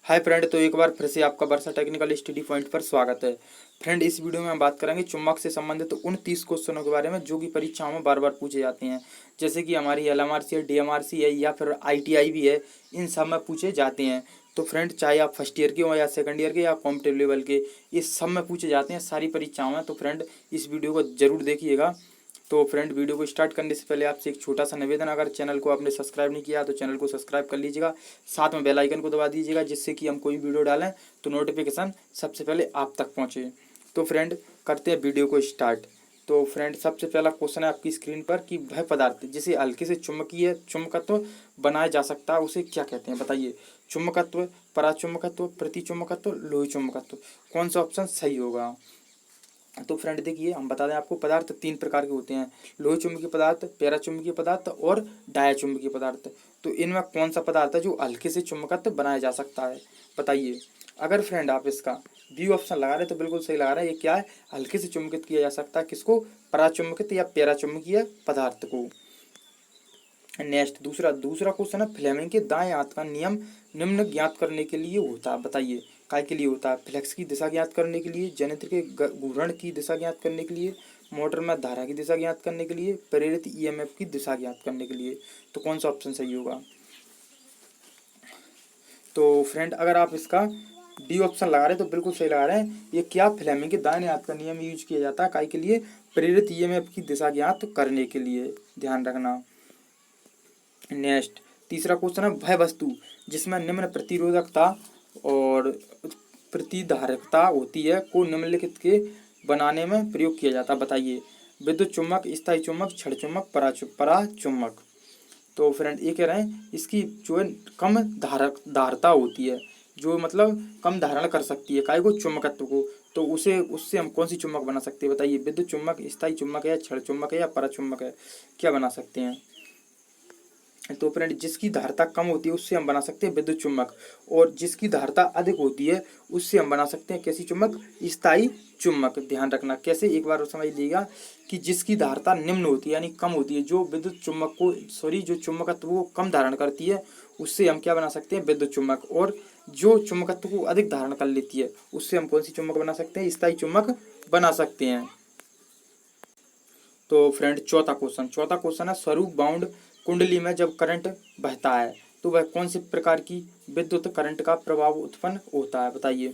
Hi friend, तो एक बार फिर से आपका वर्षा टेक्निकल स्टडी पॉइंट पर स्वागत है। फ्रेंड, इस वीडियो में हम बात करेंगे चुंबक से संबंधित उन 30 क्वेश्चनों के बारे में जो कि परीक्षाओं में बार बार पूछे जाते हैं। जैसे कि हमारी LMRC है, DMRC है या फिर ITI भी है, इन सब में पूछे जाते हैं। तो फ्रेंड, चाहे आप फर्स्ट ईयर के हो या सेकंड ईयर के या कॉम्पिटेटिव लेवल के, इस सब में पूछे जाते हैं सारी परीक्षाओं में। तो फ्रेंड, इस वीडियो को जरूर देखिएगा। तो फ्रेंड, वीडियो को स्टार्ट करने से पहले आपसे एक छोटा सा निवेदन, अगर चैनल को आपने सब्सक्राइब नहीं किया तो चैनल को सब्सक्राइब कर लीजिएगा, साथ में बेल आइकन को दबा दीजिएगा, जिससे कि हम कोई वीडियो डालें तो नोटिफिकेशन सबसे पहले आप तक पहुंचे। तो फ्रेंड, करते हैं वीडियो को स्टार्ट। तो फ्रेंड, सबसे पहला क्वेश्चन है आपकी स्क्रीन पर कि वह पदार्थ जिसे हल्के से चुंबकीय चुंबकत्व बनाया जा सकता है उसे क्या कहते हैं, बताइए। चुंबकत्व, पराचुंबकत्व, प्रतिचुंबकत्व, लोही चुंबकत्व, कौन सा ऑप्शन सही होगा। तो फ्रेंड देखिए, हम बता दें आपको, पदार्थ 3 प्रकार के होते हैं: लोह चुंबकीय पदार्थ, पैरा चुंबकीय पदार्थ और डाया चुंबकीय पदार्थ। तो इनमें कौन सा पदार्थ है जो हल्के से चुंबकत्व बनाया जा सकता है, बताइए। अगर फ्रेंड आप इसका बी ऑप्शन लगा रहे तो बिल्कुल सही लगा रहे हैं। ये क्या है, हल्के से चुंबकित किया जा सकता है, किसको, पराचुंबकित या पैरा चुंबकीय पदार्थ को। नेक्स्ट, दूसरा क्वेश्चन है, फ्लेमिंग के दाएं हाथ का नियम निम्न ज्ञात करने के लिए होता है, बताइए। काय के लिए होता है, फ्लेक्स की दिशा ज्ञात करने के लिए, जनित्र के घूर्ण की दिशा ज्ञात करने के लिए, मोटर में धारा की दिशा ज्ञात करने के लिए, प्रेरित EMF की दिशा ज्ञात करने के लिए। तो कौन सा ऑप्शन सही होगा। तो फ्रेंड, अगर आप इसका डी ऑप्शन लगा रहे हैं तो बिल्कुल सही लगा रहे हैं। ये क्या, फ्लेमिंग के दाहिने हाथ का नियम यूज किया जाता है काय के लिए, प्रेरित EMF की दिशा ज्ञात करने के लिए, ध्यान रखना। नेक्स्ट, तीसरा क्वेश्चन है, वह वस्तु जिसमें निम्न प्रतिरोधकता और प्रतिधारकता होती है को निम्नलिखित के बनाने में प्रयोग किया जाता है, बताइए। विद्युत चुम्बक, स्थायी चुम्बक, छड़ चुम्बक, पराचुम्बक। तो फ्रेंड, ये कह रहे हैं इसकी जो है कम धारता होती है, जो मतलब कम धारण कर सकती है काय को, चुम्बकत्व को। तो उससे हम कौन सी चुम्बक बना सकते हैं, बताइए। विद्युत चुम्बक, स्थायी चुम्बक है या छड़ चुम्बक है या पराचुम्बक है, क्या बना सकते हैं। तो फ्रेंड, जिसकी धारता कम होती है उससे हम बना सकते हैं विद्युत चुम्बक, और जिसकी धारता अधिक होती है उससे हम बना सकते हैं कैसी चुम्बक, स्थायी चुम्बक। ध्यान रखना कैसे, एक बार समझ लीजिएगा कि जिसकी धारता निम्न होती है यानी कम होती है, जो विद्युत चुम्बक को जो चुम्बकत्व को कम धारण करती है उससे हम क्या बना सकते हैं, विद्युत चुम्बक। और जो चुम्बकत्व को अधिक धारण कर लेती है उससे हम कौन सी चुम्बक बना सकते हैं, स्थायी चुम्बक बना सकते हैं। तो फ्रेंड, चौथा क्वेश्चन है, स्वरूप बाउंड कुंडली में जब करंट बहता है तो वह कौन से प्रकार की विद्युत करंट का प्रभाव उत्पन्न होता है, बताइए।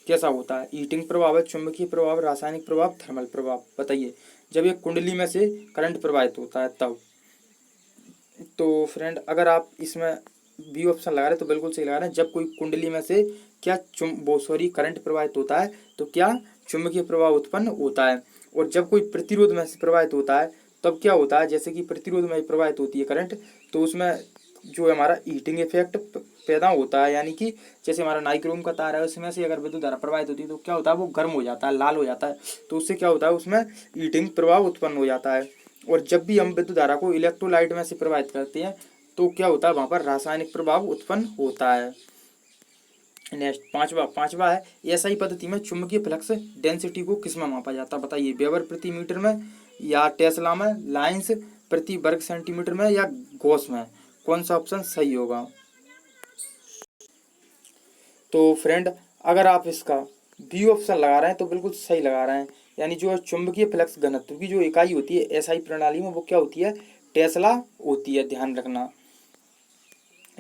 कैसा होता है, हीटिंग प्रभाव है, चुंबकीय प्रभाव, रासायनिक प्रभाव, थर्मल प्रभाव, बताइए। जब एक कुंडली में से करंट प्रवाहित होता है तब। तो फ्रेंड, अगर आप इसमें बी ऑप्शन लगा रहे तो बिल्कुल सही लगा रहे हैं। जब कोई कुंडली में से क्या करंट प्रवाहित होता है तो क्या चुंबकीय प्रभाव उत्पन्न होता है। और जब कोई प्रतिरोध में से प्रवाहित होता है तब क्या होता है, जैसे कि प्रतिरोध में प्रवाहित होती है करंट, तो उसमें जो हमारा हीटिंग इफेक्ट पैदा होता है, यानी कि जैसे हमारा नाइक्रोम का तार है उसमें से अगर विद्युत धारा प्रवाहित होती है तो क्या होता है, वो गर्म हो जाता है, लाल हो जाता है। तो उससे क्या होता है, उसमें हीटिंग प्रभाव उत्पन्न हो जाता है। और जब भी हम विद्युत धारा को इलेक्ट्रोलाइट में से प्रवाहित करते हैं तो क्या होता है, वहां पर रासायनिक प्रभाव उत्पन्न होता है। नेक्स्ट, पांचवा है, एसआई पद्धति में चुंबकीय फ्लक्स डेंसिटी को किस में मापा जाता है, बताइए। वेबर प्रति मीटर में या टेस्ला में, लाइन्स प्रति वर्ग सेंटीमीटर में या गॉस में, कौन सा ऑप्शन सही होगा। तो फ्रेंड, अगर आप इसका बी ऑप्शन लगा रहे हैं तो बिल्कुल सही लगा रहे हैं। यानी जो चुंबकीय फ्लक्स घनत्व की जो इकाई होती है एसआई प्रणाली में, वो क्या होती है, टेस्ला होती है, ध्यान रखना।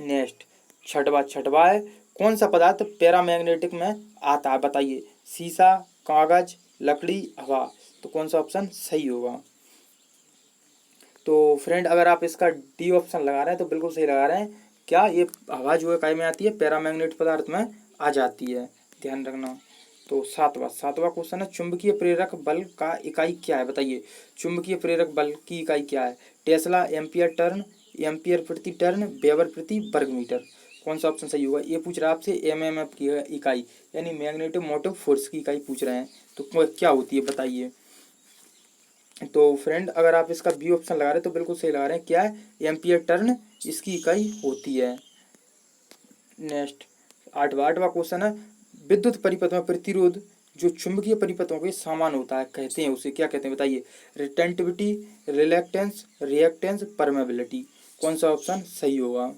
नेक्स्ट, छठवा है, कौन सा पदार्थ पैरामैग्नेटिक में आता है, बताइए। शीशा, कागज, लकड़ी, हवा। तो कौन सा ऑप्शन सही होगा। तो फ्रेंड, अगर आप इसका डी ऑप्शन लगा रहे हैं तो बिल्कुल सही लगा रहे हैं। क्या, ये हवा जो है काय में आती है, पैरामैग्नेट पदार्थ में आ जाती है, ध्यान रखना। तो सातवां क्वेश्चन है, चुंबकीय प्रेरक बल का इकाई क्या है, बताइए। चुंबकीय प्रेरक बल की इकाई क्या है, टेस्ला, एम्पियर टर्न, एम्पियर प्रति टर्न, वेबर प्रति वर्ग मीटर, कौन सा ऑप्शन सही होगा। ये पूछ रहा है आपसे MMF की इकाई, यानी मैग्नेटो मोटिव फोर्स की इकाई पूछ रहे हैं, तो क्या होती है, बताइए। तो फ्रेंड, अगर आप इसका बी ऑप्शन लगा रहे हैं तो बिल्कुल सही लगा रहे हैं। क्या है, एम्पियर टर्न इसकी इकाई होती है। नेक्स्ट, आठवां क्वेश्चन है, विद्युत परिपथ में प्रतिरोध जो चुंबकीय परिपथों के समान होता है कहते हैं उसे क्या कहते हैं, बताइए। रिटेंटिविटी, रिलेक्टेंस, रिएक्टेंस, परमेबिलिटी, कौन सा ऑप्शन सही होगा।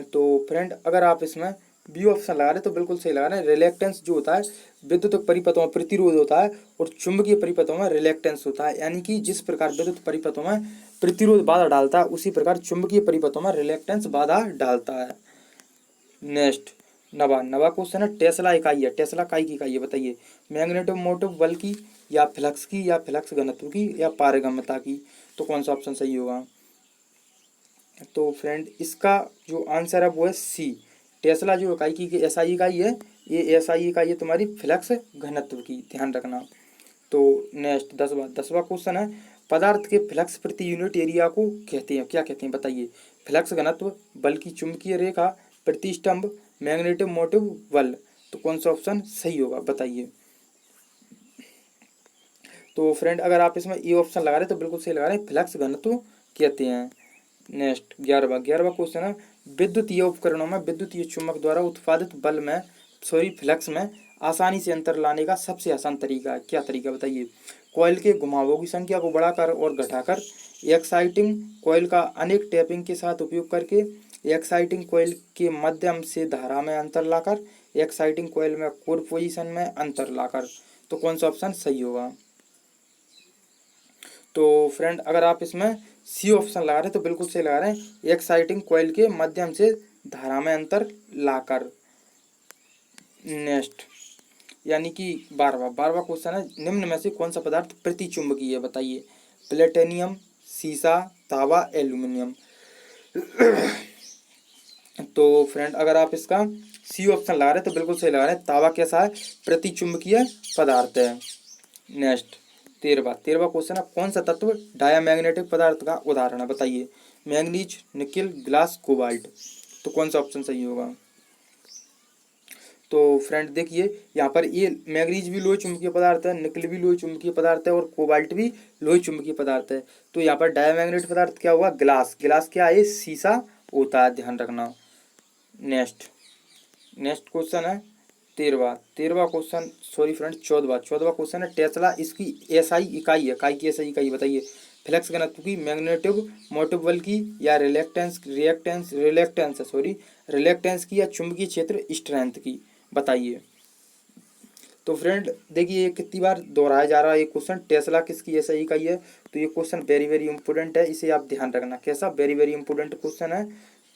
तो फ्रेंड, अगर आप इसमें बी ऑप्शन लगा रहे तो बिल्कुल सही लगा रहे हैं। रिलेक्टेंस जो होता है विद्युत परिपथों में प्रतिरोध होता है और चुंबकीय परिपथों में रिलेक्टेंस होता है। यानी कि जिस प्रकार विद्युत परिपथों में प्रतिरोध बाधा डालता है उसी प्रकार चुंबकीय परिपथों में रिलेक्टेंस बाधा डालता है। नेक्स्ट नवा क्वेश्चन है, टेस्ला इकाई है, टेस्ला इकाई की इकाई है, बताइए। मैग्नेटोमोटिव बल की या फ्लक्स घनत्व की या पारगम्यता की, तो कौन सा ऑप्शन सही होगा? तो फ्रेंड इसका जो आंसर है वो है सी। टेस्ला जो इकाई की एसआई इकाई है, ये एसआई इकाई है तुम्हारी फ्लक्स घनत्व की, ध्यान रखना। तो नेक्स्ट दसवा क्वेश्चन है, पदार्थ के फ्लक्स प्रति यूनिट एरिया को कहते हैं, क्या कहते हैं बताइए। फ्लक्स घनत्व, बल की चुंबकीय रेखा, प्रतिष्ठंभ, मैग्नेटोमोटिव बल, तो कौन सा ऑप्शन सही होगा बताइए। तो फ्रेंड अगर आप इसमें ए ऑप्शन लगा रहे तो बिल्कुल सही लगा रहे हैं, फ्लक्स घनत्व कहते हैं। नेक्स्ट 11वां क्वेश्चन है, विद्युतीय उपकरणों में विद्युतीय चुम्बक द्वारा उत्पादित बल में फ्लक्स में आसानी से अंतर लाने का सबसे आसान तरीका है, क्या तरीका बताइए। कॉइल के घुमावों की संख्या को बढ़ाकर और घटाकर, एक्साइटिंग कॉइल का अनेक टैपिंग के साथ उपयोग करके, एक्साइटिंग कॉइल के माध्यम से धारा में अंतर लाकर, एक्साइटिंग कॉइल में कोर पोजीशन में अंतर लाकर, तो कौन सा ऑप्शन सही होगा। तो फ्रेंड अगर आप इसमें सी ऑप्शन लगा रहे हैं तो बिल्कुल सही लगा रहे हैं, एक्साइटिंग कॉइल के माध्यम से धारा में अंतर लाकर। नेक्स्ट यानी कि 12वां क्वेश्चन है, निम्न में से कौन सा पदार्थ प्रतिचुंबकीय है बताइए। प्लेटिनियम, सीसा, तांबा, एल्यूमिनियम। तो फ्रेंड अगर आप इसका सी ऑप्शन लगा रहे हैं तो बिल्कुल सही लगा रहे हैं, तांबा कैसा है, प्रतिचुंबकीय पदार्थ है। नेक्स्ट 13वां क्वेश्चन है, कौन सा तत्व डायामैग्नेटिक पदार्थ का उदाहरण है बताइए। मैंगनीज, निकिल, ग्लास, कोबाल्ट, तो कौन सा ऑप्शन सही होगा। तो फ्रेंड देखिए यहाँ पर ये मैंगनीज भी लोह चुंबकीय पदार्थ है, निकिल भी लोह चुंबकीय पदार्थ है और कोबाल्ट भी लोह चुंबकीय पदार्थ है। तो यहाँ पर डायामैग्नेटिक पदार्थ क्या हुआ, ग्लास। ग्लास क्या है, शीशा होता है, ध्यान रखना। नेक्स्ट क्वेश्चन है 13वां क्वेश्चन, सॉरी फ्रेंड 14वां क्वेश्चन है, टेस्ला इसकी एसआई इकाई है, काय की एसआई इकाई बताइए। फ्लक्स घनत्व की, मैग्नेटिव मोटिव बल की या रिलेक्टेंस की या चुंबकीय क्षेत्र स्ट्रेंथ की, बताइए। तो फ्रेंड देखिए ये कितनी बार दोहराया जा रहा है ये क्वेश्चन, टेस्ला किसकी एसआई इकाई है, तो ये क्वेश्चन वेरी वेरी इंपॉर्टेंट है, इसे आप ध्यान रखना। कैसा, वेरी वेरी इंपॉर्टेंट क्वेश्चन है।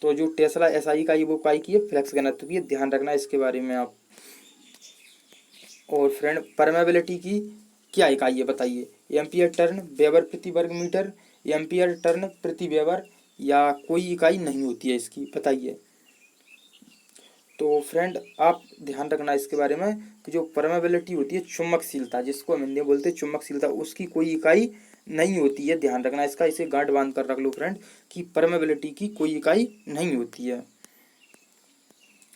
तो जो टेस्ला एसआई इकाई वो इकाई की है फ्लक्स घनत्व की, ध्यान रखना इसके बारे में आप। और फ्रेंड परमेबिलिटी की क्या इकाई है बताइए। एम्पियर टर्न, वेबर प्रति वर्ग मीटर, एम्पियर टर्न प्रति वेबर, या कोई इकाई नहीं होती है इसकी, बताइए। तो फ्रेंड आप ध्यान रखना इसके बारे में कि जो परमेबिलिटी होती है, चुंबकशीलता, जिसको हम हिंदी में बोलते हैं चुंबकशीलता, उसकी कोई इकाई नहीं होती है, ध्यान रखना इसका, इसे गांठ बांध कर रख लो फ्रेंड कि परमेबिलिटी की कोई इकाई नहीं होती है।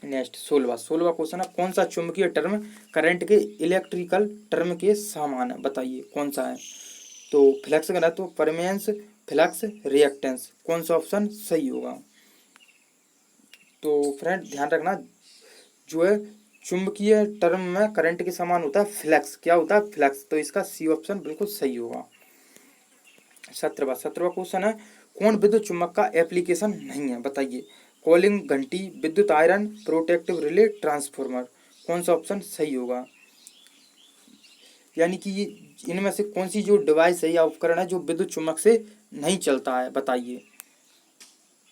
नेक्स्ट 16वां क्वेश्चन है, कौन सा चुंबकीय टर्म करंट के इलेक्ट्रिकल टर्म के समान है, बताइए कौन सा है। तो फ्लक्स घनत्व, परमेंस, फ्लक्स, रिएक्टेंस, कौन सा ऑप्शन सही होगा। तो फ्रेंड ध्यान रखना जो है चुंबकीय टर्म में करंट के समान होता है फ्लक्स, क्या होता है, फ्लक्स, तो इसका सी ऑप्शन बिल्कुल सही होगा। 17वां क्वेश्चन है, कौन विद्युत चुम्बक का एप्लीकेशन नहीं है बताइए। कॉलिंग घंटी, विद्युत आयरन, प्रोटेक्टिव रिले, ट्रांसफार्मर, कौन सा ऑप्शन सही होगा। यानी कि इनमें से कौन सी जो डिवाइस है या उपकरण है जो विद्युत चुम्बक से नहीं चलता है, बताइए।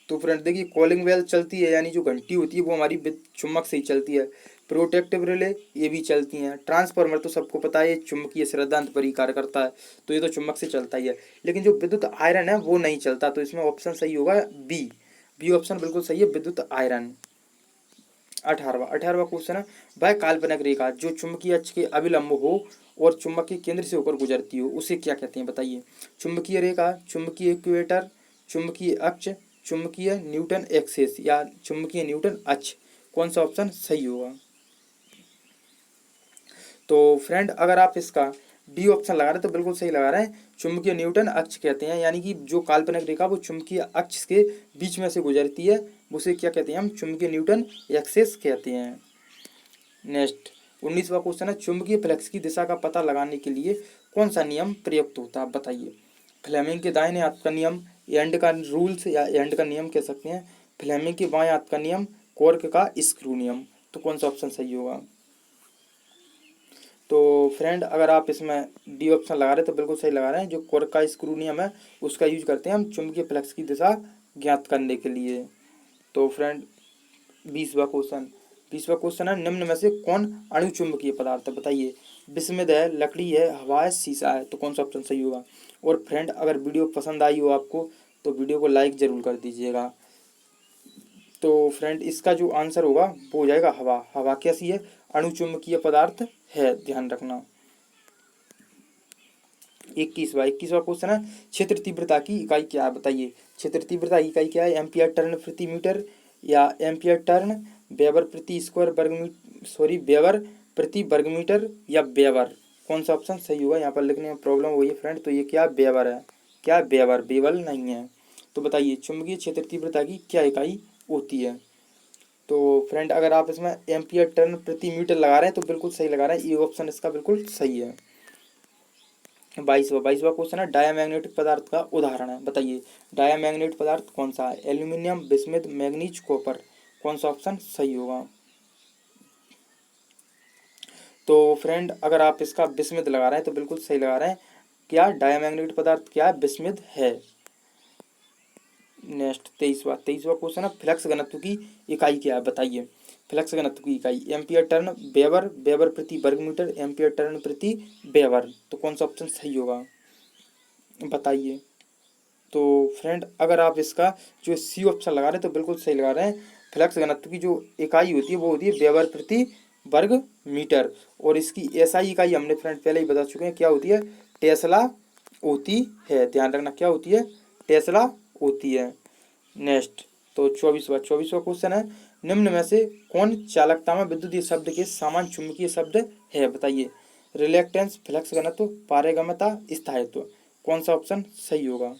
तो फ्रेंड देखिए कॉलिंग बेल चलती है, यानी जो घंटी होती है वो हमारी चुम्बक से ही चलती है। प्रोटेक्टिव रिले ये भी चलती हैं। ट्रांसफार्मर तो सबको पता है चुंबकीय श्रृंखला पर ही कार्य करता है, तो ये तो चुम्बक से चलता ही है। लेकिन जो विद्युत आयरन है वो नहीं चलता, तो इसमें ऑप्शन सही होगा बी ऑप्शन बिल्कुल सही है, विद्युत आयरन। 18वां क्वेश्चन है, वह काल्पनिक रेखा जो चुंबकीय अक्ष के अभिलंब हो और चुंबक के केंद्र से होकर गुजरती हो उसे क्या कहते हैं बताइए। चुंबकीय रेखा, चुंबकीय इक्वेटर, चुंबकीय अक्ष, चुंबकीय न्यूटन एक्सेस या चुंबकीय न्यूटन अक्ष, कौन सा ऑप्शन सही होगा। तो फ्रेंड अगर आप इसका डी ऑप्शन लगा रहे हैं तो बिल्कुल सही लगा रहे हैं, चुंबकीय न्यूटन अक्ष कहते हैं। यानी कि जो काल्पनिक रेखा वो चुंबकीय अक्ष के बीच में से गुजरती है उसे क्या कहते हैं, हम चुंबकीय न्यूटन एक्सेस कहते हैं। नेक्स्ट 19वां क्वेश्चन है, चुंबकीय फ्लक्स की दिशा का पता लगाने के लिए कौन सा नियम प्रयुक्त होता है बताइए। फ्लेमिंग के दाहिने हाथ का नियम, एंड का रूल्स या एंड का नियम कह सकते हैं, फ्लेमिंग के बाएं हाथ का नियम, कॉर्क का स्क्रू नियम। तो कौन सा ऑप्शन सही होगा? तो फ्रेंड अगर आप इसमें डी ऑप्शन लगा रहे हैं तो बिल्कुल सही लगा रहे हैं। जो कॉर्क का स्क्रू नियम है उसका यूज करते हैं हम चुंबकीय फ्लक्स की दिशा ज्ञात करने के लिए। तो फ्रेंड 20वां क्वेश्चन है, निम्न में से कौन अणु चुंबकीय पदार्थ है? बताइए। विस्मित है, लकड़ी है, हवा है, शीशा है। तो कौन सा ऑप्शन सही होगा? और फ्रेंड अगर वीडियो पसंद आई हो आपको तो वीडियो को लाइक जरूर कर दीजिएगा। तो फ्रेंड इसका जो आंसर होगा वो हो जाएगा हवा। हवा कैसी है? अणु चुंबकीय पदार्थ है, ध्यान रखना। 21वां क्वेश्चन है, क्षेत्र तीव्रता की इकाई क्या है? बताइए। क्षेत्र तीव्रता की इकाई क्या है? एम्पियर टर्न प्रति मीटर या एम्पियर टर्न, वेबर प्रति स्क्वायर वेबर प्रति वर्ग मीटर या वेबर? कौन सा ऑप्शन सही होगा? यहाँ पर लिखने में प्रॉब्लम हुई है फ्रेंड। तो ये क्या वेबर है? क्या वेबर? बेबल नहीं है। तो बताइए चुंबकीय क्षेत्र तीव्रता की क्या इकाई होती है? तो फ्रेंड अगर आप इसमें एम्पियर टर्न प्रति मीटर लगा रहे हैं तो बिल्कुल सही लगा रहे हैं। ये ऑप्शन इसका बिल्कुल सही है। 22वां क्वेश्चन है, डायामैग्नेटिक पदार्थ का उदाहरण है। बताइए डायामैग्नेटिक पदार्थ कौन सा है? Aluminium, bismuth, manganese, copper. कौन सा ऑप्शन सही होगा? तो फ्रेंड अगर आप इसका बिस्मिथ लगा रहे हैं तो बिल्कुल सही लगा रहे हैं। क्या डायामैग्नेटिक पदार्थ क्या है? बिस्मिथ है। नेक्स्ट 23वां क्वेश्चन है, फ्लक्स घनत्व की इकाई क्या है? बताइए। फ्लक्स घनत्व की इकाई एम्पियर टर्न, वेबर, वेबर प्रति वर्ग मीटर, एम्पियर टर्न प्रति वेबर। तो कौन सा ऑप्शन सही होगा? बताइए। तो फ्रेंड अगर आप इसका जो सी ऑप्शन लगा रहे हैं तो बिल्कुल सही लगा रहे हैं। फ्लक्स घनत्व की जो इकाई होती है वो होती है वेबर प्रति वर्ग मीटर। और इसकी एसआई इकाई हमने फ्रेंड पहले ही बता चुके हैं क्या होती है? टेस्ला होती है, ध्यान रखना। क्या होती है? टेस्ला होती है। नेक्स्ट तो 24वां क्वेश्चन है, निम्न में से कौन चालकता में विद्युतीय शब्द के समान चुंबकीय शब्द है? बताइए। रिलेक्टेंस, फ्लक्स घनत्व, पारगम्यता, स्थायित्व। कौन सा ऑप्शन सही होगा?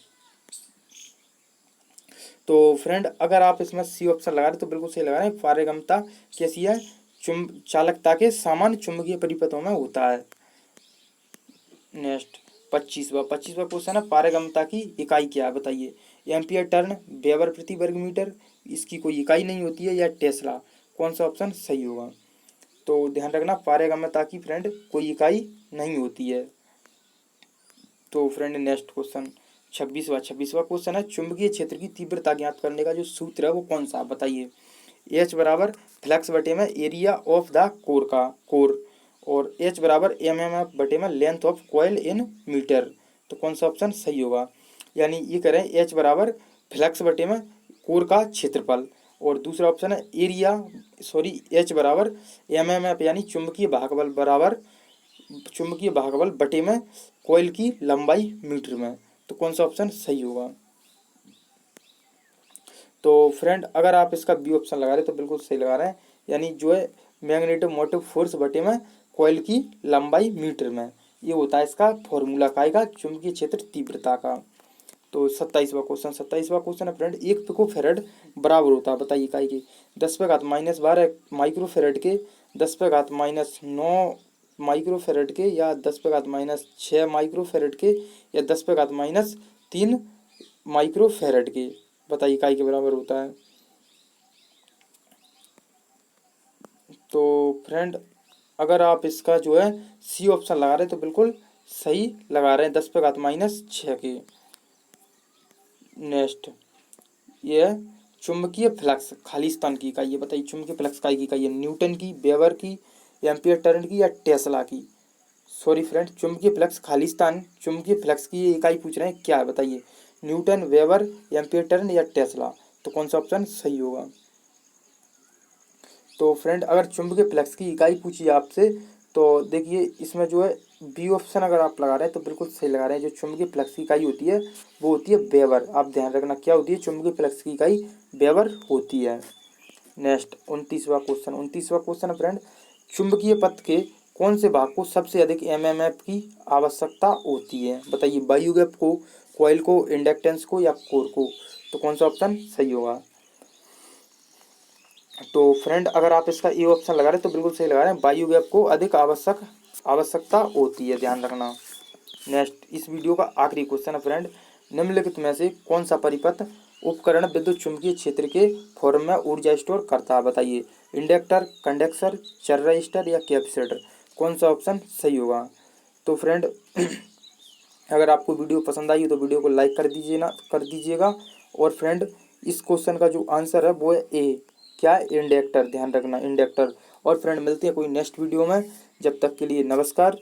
तो फ्रेंड अगर आप इसमें सी ऑप्शन लगा रहे तो बिल्कुल सही लगा रहे हैं। पारगम्यता कैसी है? चालकता के समान चुंबकीय परिपथों में होता है। नेक्स्ट 25वां क्वेश्चन है, पारगम्यता की इकाई क्या है? बताइए। एम्पियर टर्न, वेबर प्रति वर्ग मीटर, इसकी कोई इकाई नहीं होती है, या टेस्ला? कौन सा ऑप्शन सही होगा? तो ध्यान रखना पारगम्यता की फ्रेंड कोई इकाई नहीं होती है। तो फ्रेंड नेक्स्ट क्वेश्चन 26वां क्वेश्चन है, चुंबकीय क्षेत्र की तीव्रता ज्ञात करने का जो सूत्र है वो कौन सा? बताइए। H बराबर फ्लक्स बटे में एरिया ऑफ द कोर और H बराबर mm बटे में length of coil in metre. तो कौन सा ऑप्शन सही होगा? यानी ये करें H बराबर फ्लक्स बटे में कोर का क्षेत्रफल, और दूसरा ऑप्शन है H बराबर mm यानी चुंबकीय भागबल बटे में कॉइल की लंबाई मीटर में। तो कौन सा ऑप्शन सही होगा? तो फ्रेंड अगर आप इसका बी ऑप्शन लगा रहे हैं तो बिल्कुल सही लगा रहे हैं। यानी जो है मैग्नेटो मोटिव फोर्स बटे में कॉइल की लंबाई मीटर में, ये होता है इसका फॉर्मूला का चुंबकीय क्षेत्र तीव्रता का। तो 27वां क्वेश्चन है फ्रेंड, 1 पिको फेरेड बराबर होता है? बताइए इकाई के 10⁻12 माइक्रो फेरेड के, 10⁻9 माइक्रो फेरेड के, या 10⁻6 माइक्रो फेरेड के, या 10⁻3 माइक्रो फेरेड के? बताइए इकाई के बराबर होता है। तो फ्रेंड अगर आप इसका जो है सी ऑप्शन लगा रहे हैं तो बिल्कुल सही लगा रहे हैं, 10⁻6 के। नेक्स्ट ये है चुंबकीय फ्लक्स खालिस्तान की इकाई है। बताइए चुंबकीय फ्लक्स का इकाई है न्यूटन की, वेबर की, एम्पियर टर्न की, या टेस्ला की? सॉरी फ्रेंड, चुंबकीय फ्लक्स खालिस्तान चुंबकीय फ्लक्स की ये इकाई पूछ रहे हैं क्या है? बताइए। न्यूटन, वेबर, एम्पियर टर्न, या टेस्ला? तो कौन सा ऑप्शन सही होगा? तो फ्रेंड अगर चुंबकीय फ्लक्स की इकाई पूछी आपसे तो देखिए इसमें जो है बी ऑप्शन अगर आप लगा रहे हैं तो बिल्कुल सही लगा रहे हैं। जो चुंबकीय फ्लक्स की इकाई होती है वो होती है वेबर। आप ध्यान रखना क्या होती है? चुंबकीय फ्लक्स की इकाई वेबर होती है। नेक्स्ट 29वां क्वेश्चन फ्रेंड, चुंबकीय पथ के कौन से भाग को सबसे अधिक एमएमएफ की आवश्यकता होती है? बताइए। वायु गैप को, कॉइल को, इंडक्टेंस को, या कोर को? तो कौन सा ऑप्शन सही होगा? तो फ्रेंड अगर आप इसका ए ऑप्शन लगा रहे हैं तो बिल्कुल सही लगा रहे हैं। वायु गैप को अधिक आवश्यकता होती है, ध्यान रखना। नेक्स्ट इस वीडियो का आखिरी क्वेश्चन है फ्रेंड, निम्नलिखित में से कौन सा परिपथ उपकरण विद्युत चुम्बकीय क्षेत्र के फॉर्म में ऊर्जा स्टोर करता है? बताइए। इंडक्टर, कंडक्टर, चार्जिस्टर या कैपेसिटर? कौन सा ऑप्शन सही होगा? तो फ्रेंड अगर आपको वीडियो पसंद आई तो वीडियो को लाइक कर दीजिएगा। और फ्रेंड इस क्वेश्चन का जो आंसर है वो है ए, क्या है? इंडक्टर, ध्यान रखना इंडक्टर। और फ्रेंड मिलते हैं कोई नेक्स्ट वीडियो में, जब तक के लिए नमस्कार।